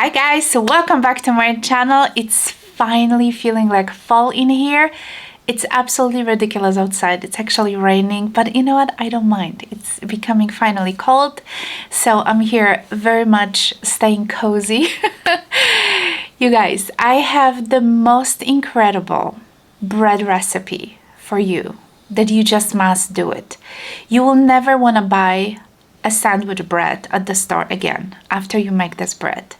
Hi guys, so welcome back to my channel. It's finally feeling like fall in here. It's absolutely ridiculous outside. It's actually raining, but you know what? I don't mind. It's becoming finally cold, so I'm here very much staying cozy. You guys, I have the most incredible bread recipe for you that you just must do it. You will never want to buy a sandwich bread at the store again after you make this bread.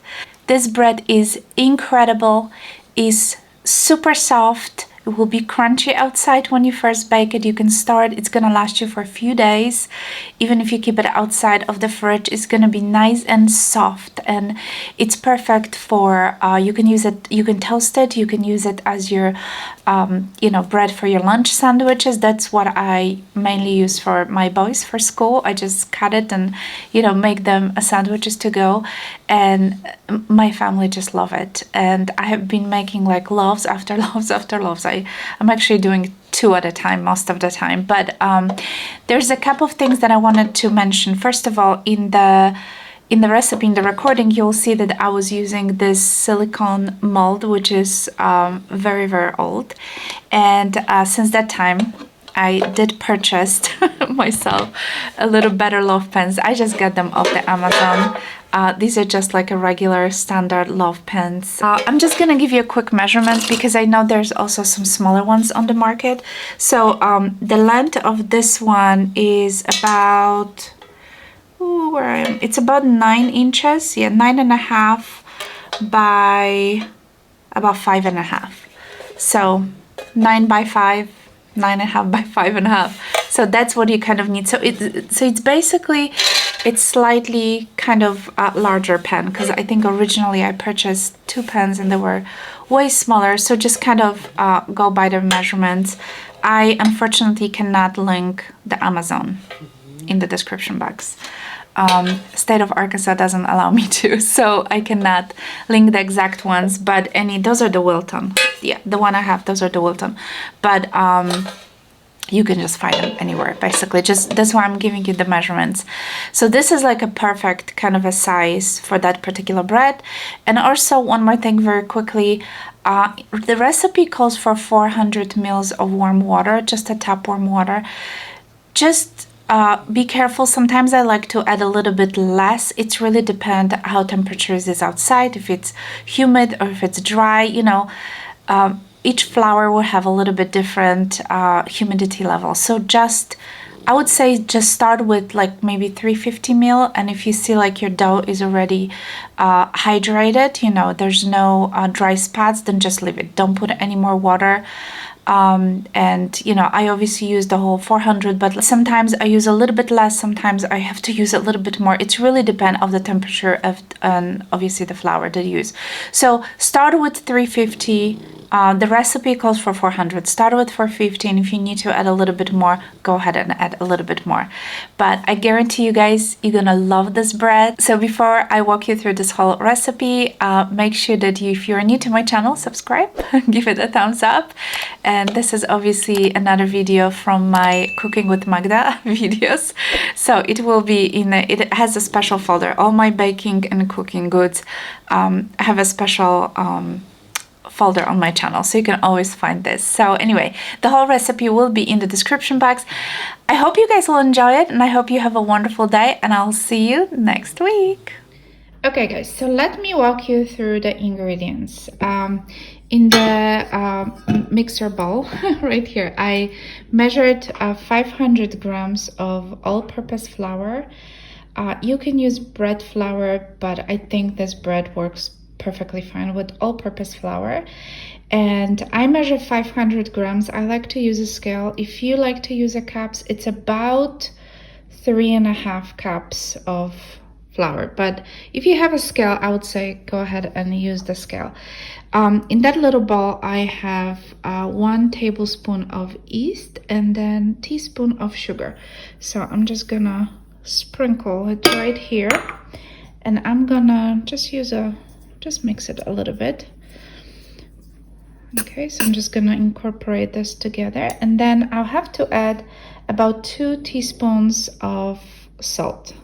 This bread is incredible, is super soft. It will be crunchy outside when you first bake it. You can store it. It's gonna last you for a few days. Even if you keep it outside of the fridge, it's gonna be nice and soft, and it's perfect for, you can use it, you can toast it, you can use it as your, bread for your lunch sandwiches. That's what I mainly use for my boys for school. I just cut it and, make them sandwiches to go, and my family just love it. And I have been making like loaves after loaves after loaves. I'm actually doing 2 at a time most of the time, but there's a couple of things that I wanted to mention. First of all, in the recipe, in the recording, you'll see that I was using this silicone mold, which is very, very old. And since that time, I did purchase myself a little better loaf pans. I just got them off the Amazon. These are just like a regular standard loaf pans. I'm just gonna give you a quick measurement because I know there's also some smaller ones on the market. So the length of this one is about, it's about 9 inches. Yeah, 9.5 by about 5.5. So 9 by 5. 9.5 by 5.5. So that's what you kind of need. So it's basically, it's slightly kind of larger pan, because I think originally I purchased 2 pans and they were way smaller. So just kind of go by the measurements. I unfortunately cannot link the Amazon in the description box. State of Arkansas doesn't allow me to, so I cannot link the exact ones, but those are the Wilton. Yeah, the one I have, those are the Wilton, but you can just find them anywhere, basically. Just that's why I'm giving you the measurements. So this is like a perfect kind of a size for that particular bread. And also one more thing very quickly, the recipe calls for 400 mils of warm water, just a tap warm water. Just be careful. Sometimes I like to add a little bit less. It's really depend how temperature is outside, if it's humid or if it's dry. Each flour will have a little bit different humidity level. So I would say just start with like maybe 350 ml, and if you see like your dough is already hydrated, there's no dry spots, then just leave it. Don't put any more water. I obviously use the whole 400, but sometimes I use a little bit less, sometimes I have to use a little bit more. It's really depend of the temperature of obviously the flour that you use. So start with 350. The recipe calls for 400. Start with 450, and if you need to add a little bit more, go ahead and add a little bit more. But I guarantee you guys, you're gonna love this bread. So before I walk you through this whole recipe, make sure that if you're new to my channel, subscribe, give it a thumbs up. And this is obviously another video from my Cooking with Magda videos. So it will be it has a special folder. All my baking and cooking goods have a special folder on my channel, so you can always find this. So anyway, the whole recipe will be in the description box. I hope you guys will enjoy it, and I hope you have a wonderful day, and I'll see you next week. Okay guys, so let me walk you through the ingredients. In the mixer bowl right here, I measured 500 grams of all-purpose flour. You can use bread flour, but I think this bread works perfectly fine with all-purpose flour. And I measure 500 grams. I like to use a scale. If you like to use a cups, it's about 3.5 cups of flour. But if you have a scale, I would say go ahead and use the scale. In that little bowl, I have 1 tablespoon of yeast and then teaspoon of sugar. So I'm just gonna sprinkle it right here, and I'm gonna just mix it a little bit. Okay, so I'm just gonna incorporate this together, and then I'll have to add about 2 teaspoons of salt.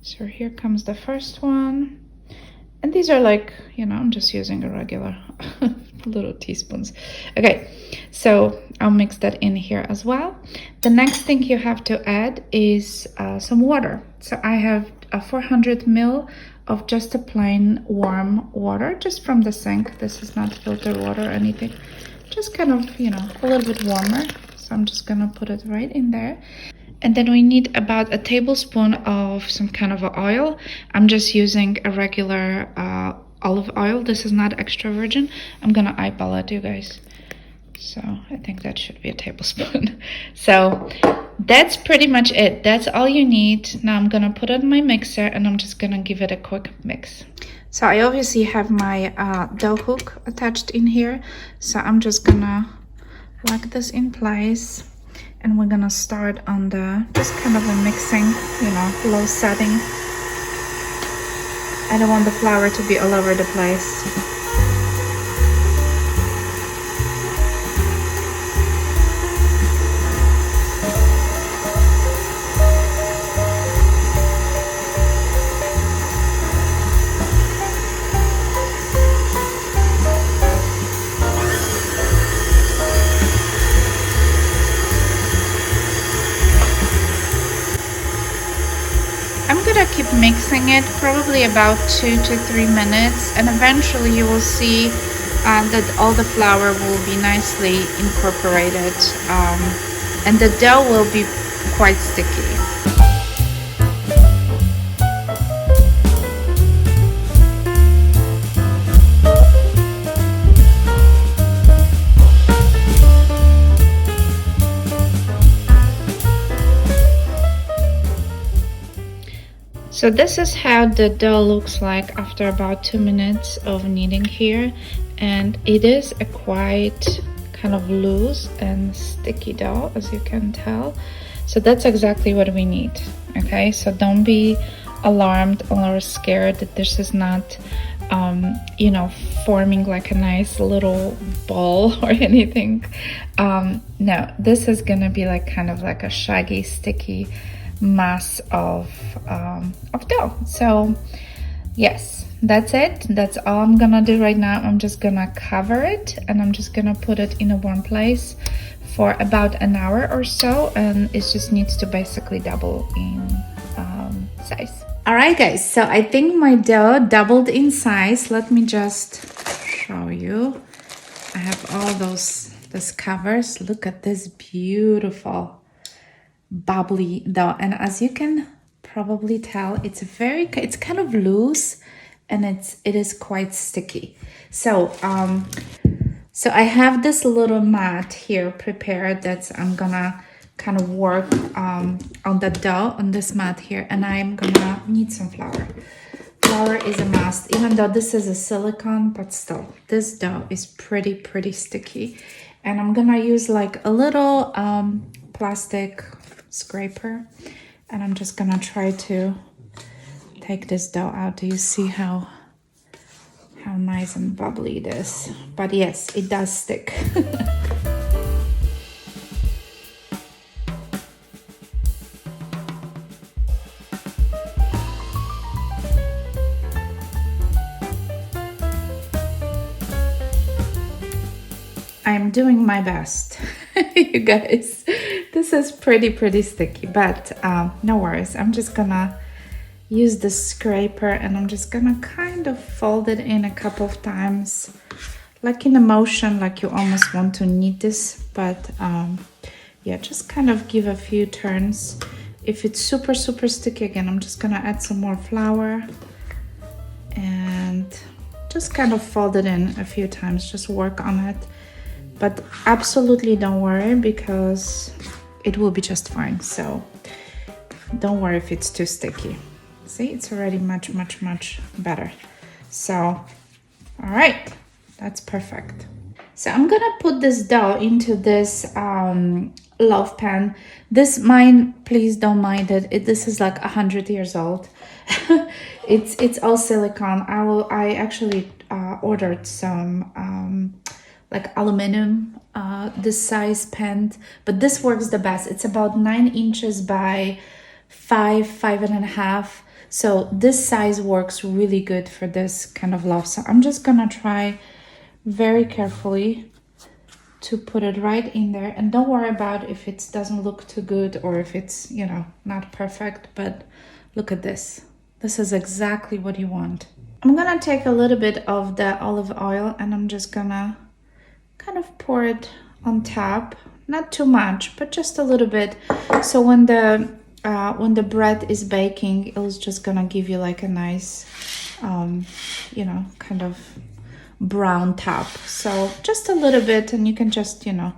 So here comes the first one, And these are like, you know, I'm just using a regular little teaspoons. Okay, so I'll mix that in here as well. The next thing you have to add is some water. So I have a 400 ml of just a plain warm water, just from the sink. This is not filtered water or anything. Just kind of, you know, a little bit warmer. So I'm just gonna put it right in there. And then we need about a tablespoon of some kind of oil. I'm just using a regular olive oil. This is not extra virgin. I'm gonna eyeball it, you guys. So I think that should be a tablespoon. So that's pretty much it. That's all you need. Now I'm gonna put it in my mixer and I'm just gonna give it a quick mix. So I obviously have my dough hook attached in here. So I'm just gonna lock this in place. And we're gonna start on the, just kind of a mixing, you know, low setting. I don't want the flour to be all over the place. I'm gonna keep mixing it probably about 2 to 3 minutes, and eventually you will see that all the flour will be nicely incorporated and the dough will be quite sticky. So this is how the dough looks like after about 2 minutes of kneading here, and it is a quite kind of loose and sticky dough, as you can tell. So that's exactly what we need. Okay, so don't be alarmed or scared that this is not you know, forming like a nice little ball or anything. No, this is gonna be like kind of like a shaggy, sticky mass of dough. So yes, that's it. That's all I'm gonna do right now. I'm just gonna cover it and I'm just gonna put it in a warm place for about an hour or so, and it just needs to basically double in size. All right, guys, so I think my dough doubled in size. Let me just show you. I have all those covers. Look at this beautiful bubbly dough, and as you can probably tell, it's kind of loose and it is quite sticky. So so I have this little mat here prepared that I'm gonna kind of work on the dough on this mat here, and I'm gonna need some flour. Flour is a must, even though this is a silicone, but still this dough is pretty sticky. And I'm gonna use like a little plastic scraper, and I'm just gonna try to take this dough out. Do you see how nice and bubbly it is? But yes, it does stick. I'm doing my best. You guys, this is pretty sticky, but no worries. I'm just gonna use the scraper and I'm just gonna kind of fold it in a couple of times, like in a motion, like you almost want to knead this, but yeah, just kind of give a few turns. If it's super sticky, again, I'm just gonna add some more flour and just kind of fold it in a few times, just work on it. But absolutely don't worry, because it will be just fine. So don't worry if it's too sticky. See, it's already much better. So, all right, that's perfect. So I'm gonna put this dough into this loaf pan. This mine, please don't mind it. This is like 100 years old. it's all silicone. I actually ordered some like aluminum this size pan, but this works the best. It's about 9 inches by 5.5. So this size works really good for this kind of loaf. So I'm just gonna try very carefully to put it right in there, and don't worry about if it doesn't look too good or if it's, you know, not perfect, but look at this. This is exactly what you want. I'm gonna take a little bit of the olive oil and I'm just gonna kind of pour it on top, not too much, but just a little bit. So when the bread is baking, it's just gonna give you like a nice, you know, kind of brown top. So just a little bit, and you can just, you know,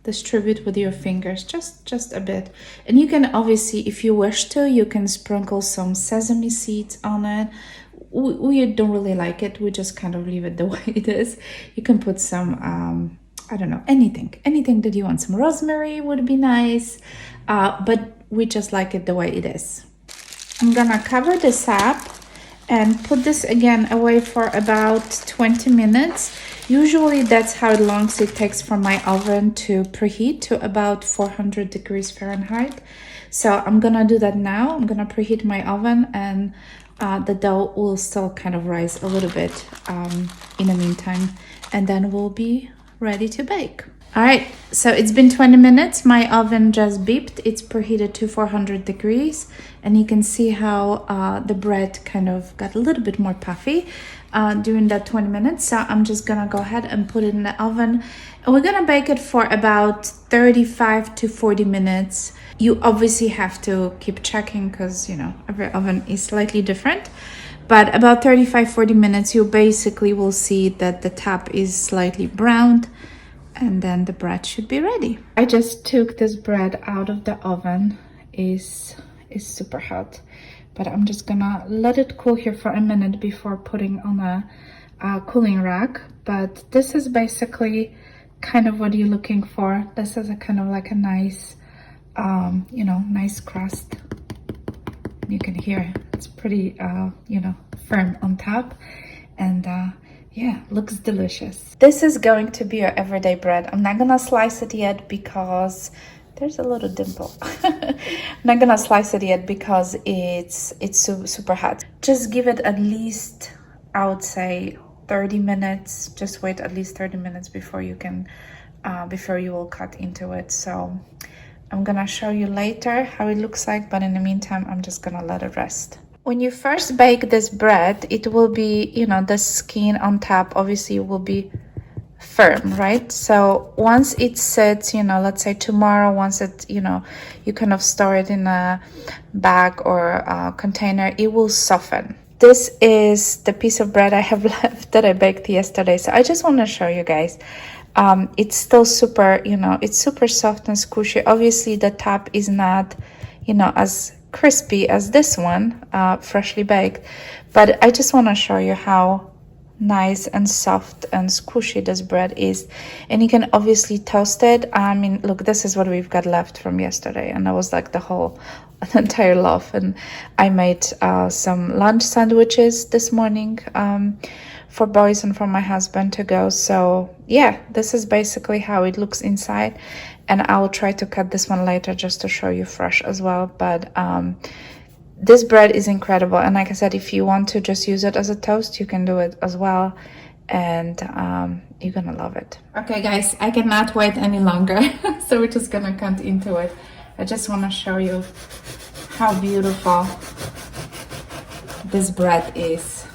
distribute with your fingers, just a bit. And you can obviously, if you wish to, you can sprinkle some sesame seeds on it. We don't really like it. We just kind of leave it the way it is. You can put some, I don't know, anything that you want. Some rosemary would be nice, but we just like it the way it is. I'm gonna cover this up and put this again away for about 20 minutes. Usually that's how long it takes for my oven to preheat to about 400 degrees Fahrenheit. So I'm gonna do that now. I'm gonna preheat my oven, and the dough will still kind of rise a little bit in the meantime, and then we'll be ready to bake. All right, so it's been 20 minutes. My oven just beeped. It's preheated to 400 degrees, and you can see how the bread kind of got a little bit more puffy during that 20 minutes. So I'm just gonna go ahead and put it in the oven, and we're gonna bake it for about 35 to 40 minutes. You obviously have to keep checking because, you know, every oven is slightly different. But about 35-40 minutes, you basically will see that the top is slightly browned, and then the bread should be ready. I just took this bread out of the oven. Is super hot, but I'm just gonna let it cool here for a minute before putting on a cooling rack. But this is basically kind of what you're looking for. This is a kind of like a nice, you know, nice crust. You can hear it's pretty, you know, firm on top, and yeah, looks delicious. This is going to be your everyday bread. I'm not gonna slice it yet because there's a little dimple. I'm not gonna slice it yet because it's super hot. Just give it at least, I would say, 30 minutes. Just wait at least 30 minutes before you can, before you will cut into it. So I'm gonna show you later how it looks like, but in the meantime, I'm just gonna let it rest. When you first bake this bread, it will be, you know, the skin on top obviously will be firm, right? So once it sits, you know, let's say tomorrow, once it, you know, you kind of store it in a bag or a container, it will soften. This is the piece of bread I have left that I baked yesterday. So I just want to show you guys. It's still super, you know, it's super soft and squishy. Obviously the top is not, you know, as crispy as this one, freshly baked, but I just want to show you how nice and soft and squishy this bread is. And you can obviously toast it. I mean, look, this is what we've got left from yesterday, and that was like the whole entire loaf. And I made some lunch sandwiches this morning for boys and for my husband to go. So yeah, this is basically how it looks inside, and I'll try to cut this one later just to show you fresh as well. But this bread is incredible, and like I said, if you want to just use it as a toast, you can do it as well, and you're gonna love it. Okay guys, I cannot wait any longer. So we're just gonna cut into it. I just want to show you how beautiful this bread is,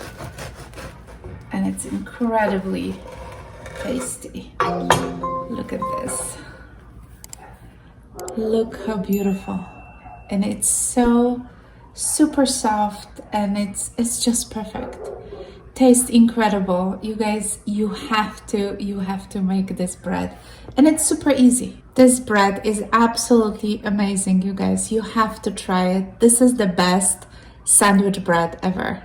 and it's incredibly tasty. Look at this. Look how beautiful. And it's so super soft, and it's just perfect. Tastes incredible. You guys, you have to make this bread, and it's super easy. This bread is absolutely amazing, you guys. You have to try it. This is the best sandwich bread ever.